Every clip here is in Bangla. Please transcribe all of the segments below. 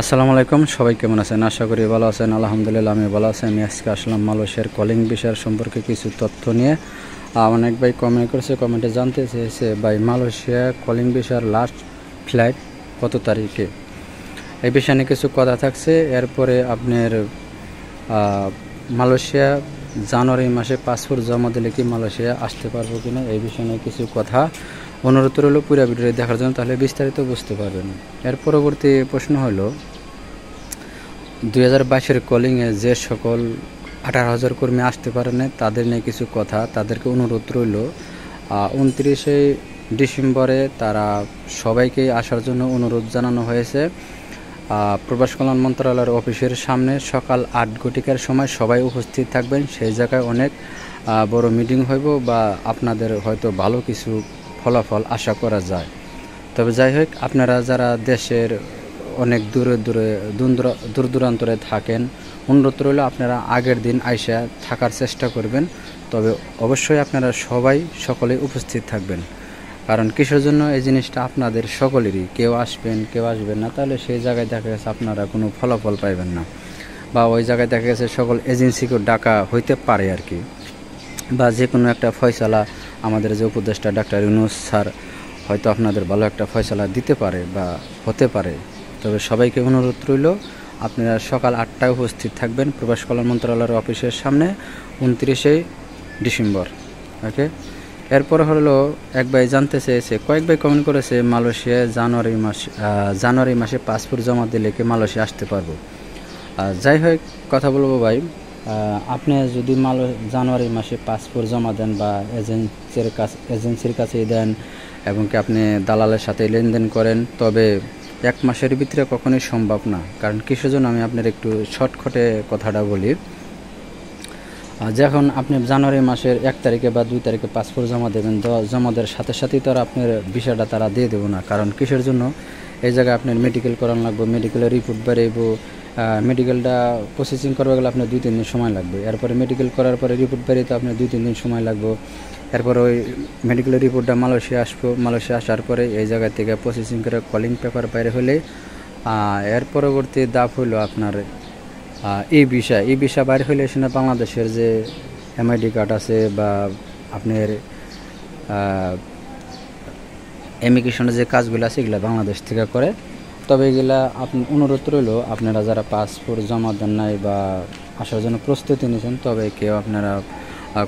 আসসালামু আলাইকুম, সবাই কেমন আছেন? আশা করি ভালো আছেন। আলহামদুলিল্লাহ আমি ভালো আছি। আমি আজকে আসলাম মালয়েশিয়ার কলিং ভিসার সম্পর্কে কিছু তথ্য নিয়ে। অনেক ভাই কমেন্ট করেছে, কমেন্টে জানতে চেয়েছে ভাই মালয়েশিয়া কলিং ভিসার লাস্ট ফ্লাইট কত তারিখে। এই বিষয়ে নিয়ে কিছু কথা থাকছে। এরপরে আপনার মালয়েশিয়া জানুয়ারি মাসে পাসপোর্ট জমা দিলে কি মালয়েশিয়া আসতে পারবো কিনা, এই বিষয়ে নিয়ে কিছু কথা। অনুরোধ রইল পুরো ভিডিওটি দেখার জন্য, তাহলে বিস্তারিত বুঝতে পারবেন। এর পরবর্তী প্রশ্ন হলো 2022-এর কলিংয়ে যে সকল 18,000 কর্মী আসতে পারেন তাদের নিয়ে কিছু কথা। তাদেরকে অনুরোধ রইল 29শে ডিসেম্বরে তারা সবাইকেই আসার জন্য অনুরোধ জানানো হয়েছে। প্রবাস কল্যাণ মন্ত্রণালয়ের অফিসের সামনে সকাল 8 ঘটিকার সময় সবাই উপস্থিত থাকবেন। সেই জায়গায় অনেক বড় মিটিং হইব বা আপনাদের হয়তো ভালো কিছু ফলাফল আশা করা যায়। তবে যাই হোক, আপনারা যারা দেশের অনেক দূর দূরান্তরে থাকেন, অনুরোধ রইল আপনারা আগের দিন আইসা থাকার চেষ্টা করবেন। তবে অবশ্যই আপনারা সকলেই উপস্থিত থাকবেন। কারণ কিসের জন্য এই জিনিসটা আপনাদের সকলেরই, কেউ আসবেন কেউ আসবেন না, তাহলে সেই জায়গায় দেখা গেছে আপনারা কোনো ফলাফল পাইবেন না, বা ওই জায়গায় দেখা গেছে সকল এজেন্সিকেও ডাকা হইতে পারে আর কি, বা যে কোনো একটা ফয়সালা আমাদের যে উপদেষ্টা ডাক্তার ইউনূস স্যার হয়তো আপনাদের ভালো একটা ফয়সালা দিতে পারে বা হতে পারে। তবে সবাইকে অনুরোধ রইল আপনারা সকাল 8টায় উপস্থিত থাকবেন প্রবাস কল্যাণ মন্ত্রণালয়ের অফিসের সামনে 29শে ডিসেম্বর। ওকে। এরপরে হলো এক ভাই জানতে চেয়েছে, কয়েক ভাই কমেন্ট করেছে মালয়েশিয়ায় জানুয়ারি মাসে পাসপোর্ট জমা দিলে কি মালয়েশিয়া আসতে পারবো। যাই হোক, কথা বলবো ভাই, আপনি যদি জানুয়ারি মাসে পাসপোর্ট জমা দেন বা এজেন্সির কাছে দেন এবং কি আপনি দালালের সাথে লেনদেন করেন, তবে 1 মাসের ভিতরে কখনোই সম্ভব না। কারণ কিসের জন্য আমি আপনার একটু শর্টকাটে কথাটা বলি। যখন আপনি জানুয়ারি মাসের 1 তারিখে বা 2 তারিখে পাসপোর্ট জমা দেবেন, জমা দেওয়ার সাথে সাথেই তো আর আপনার ভিসাটা তারা দিয়ে দেবো না। কারণ কিসের জন্য, এই জায়গায় আপনার মেডিকেল করানো লাগবে, মেডিকেলের রিপোর্ট বেরোইব, মেডিকেলটা প্রসেসিং করবে গেলে আপনার 2-3 দিন সময় লাগবে। এরপরে মেডিকেল করার পরে রিপোর্ট বেরিয়ে আপনার 2-3 দিন সময় লাগবে। এরপরে ওই মেডিকেলের রিপোর্টটা মালয়েশিয়া আসবো, মালয়েশিয়া আসার পরে এই জায়গা থেকে প্রসেসিং করে কলিং পেপার বাইরে হলে এর পরবর্তী ধাপ হলো আপনার এই ভিসা বাইরে হলে সেখানে বাংলাদেশের যে এমআইডি কার্ড আছে বা আপনার ইমিগ্রেশনের যে কাজগুলো আছে এগুলো বাংলাদেশ থেকে করে। তবে এগুলা অনুরোধ রইল আপনারা যারা পাসপোর্ট জমা দেন নাই বা আসার জন্য প্রস্তুতি নিয়েছেন, তবে কেউ আপনারা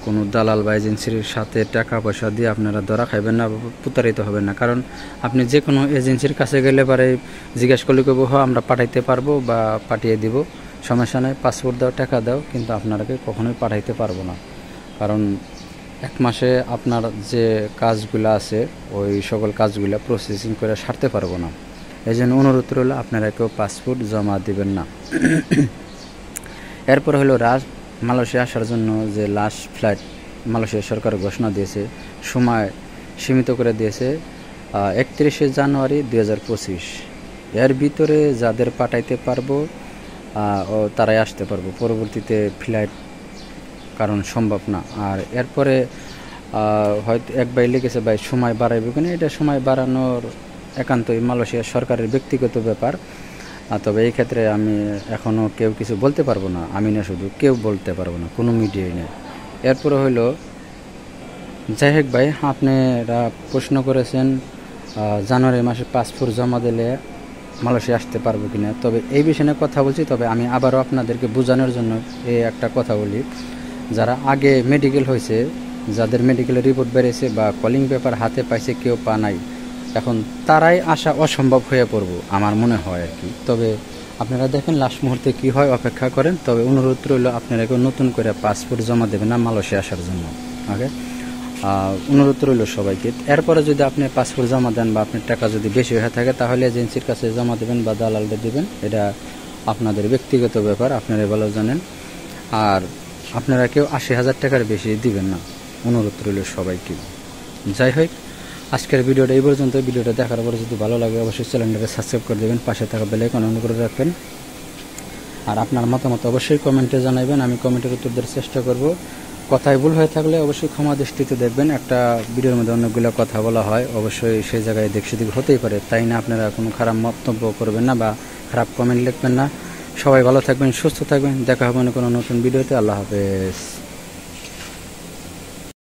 কোনো দালাল বা এজেন্সির সাথে টাকা পয়সা দিয়ে আপনারা ধরা খাইবেন না, প্রতারিত হবেন না। কারণ আপনি যে কোনো এজেন্সির কাছে গেলে পরে জিজ্ঞেস করলে কেউ আমরা পাঠাইতে পারবো বা পাঠিয়ে দিব, সমস্যা নেই, পাসপোর্ট দাও, টাকা দাও, কিন্তু আপনারাকে কখনোই পাঠাইতে পারবো না। কারণ 1 মাসে আপনার যে কাজগুলো আছে ওই সকল কাজগুলো প্রসেসিং করে সারতে পারবো না। এই জন্য অনুরোধ রইল আপনারা কেউ পাসপোর্ট জমা দিবেন না। এরপর হলো মালয়েশিয়া আসার জন্য যে লাস্ট ফ্লাইট মালয়েশিয়া সরকার ঘোষণা দিয়েছে, সময় সীমিত করে দিয়েছে 31শে জানুয়ারি 2025। এর ভিতরে যাদের পাঠাইতে পারবো তারাই আসতে পারবো, পরবর্তীতে ফ্লাইট কারণ সম্ভব না। আর এরপরে হয়তো এক ভাই লিখেছে ভাই সময় বাড়াইবে কিনা, এটা সময় বাড়ানোর একান্তই মালয়েশিয়া সরকারের ব্যক্তিগত ব্যাপার। তবে এই ক্ষেত্রে আমি এখনও কেউ কিছু বলতে পারবো না, আমি না শুধু কেউ বলতে পারবো না, কোনো মিডিয়াই নেই। এরপরে হইলো, যাই হোক ভাই, আপনারা প্রশ্ন করেছেন জানুয়ারি মাসে পাসপোর্ট জমা দিলে মালয়েশিয়া আসতে পারবো কিনা। তবে এই বিষয়ে নিয়ে কথা বলছি, তবে আমি আবারও আপনাদেরকে বোঝানোর জন্য এই একটা কথা বলি। যারা আগে মেডিকেল হয়েছে, যাদের মেডিকেলের রিপোর্ট বেরিয়েছে বা কলিং পেপার হাতে পাইছে, কেউ পা নাই, এখন তারাই আসা অসম্ভব হয়ে পড়বো আমার মনে হয় আর কি। তবে আপনারা দেখেন লাস্ট মুহূর্তে কি হয়, অপেক্ষা করেন। তবে অনুরোধ রইল আপনারা কেউ নতুন করে পাসপোর্ট জমা দেবেন না মালয়েশিয়া আসার জন্য। ওকে, অনুরোধ রইল সবাইকে। এরপরে যদি আপনি পাসপোর্ট জমা দেন বা আপনার টাকা যদি বেশি হয়ে থাকে, তাহলে এজেন্সির কাছে জমা দেবেন বা দালালদের দেবেন, এটা আপনাদের ব্যক্তিগত ব্যাপার, আপনারা ভালো জানেন। আর আপনারা কেউ 80,000 টাকার বেশি দিবেন না, অনুরোধ রইল সবাইকে। যাই হোক, আজকের ভিডিওটা এই পর্যন্ত। ভিডিওটা দেখার পরে যদি ভালো লাগে অবশ্যই চ্যানেলটাকে সাবস্ক্রাইব করে দেবেন, পাশে থাকা বেল আইকন অন করে রাখবেন। আর আপনার মতামত অবশ্যই কমেন্টে জানাবেন, আমি কমেন্টের উত্তর দেওয়ার চেষ্টা করব। কথায় ভুল হয়ে থাকলে অবশ্যই ক্ষমা দৃষ্টিতে দেখবেন। একটা ভিডিওর মধ্যে অনেকগুলো কথা বলা হয়, অবশ্যই সেই জায়গায় সেদিক হতেই পারে, তাই না আপনারা কোনো খারাপ মন্তব্য করবেন না বা খারাপ কমেন্ট লিখবেন না। সবাই ভালো থাকবেন, সুস্থ থাকবেন। দেখা হবে না কোনো নতুন ভিডিওতে। আল্লাহ হাফেজ।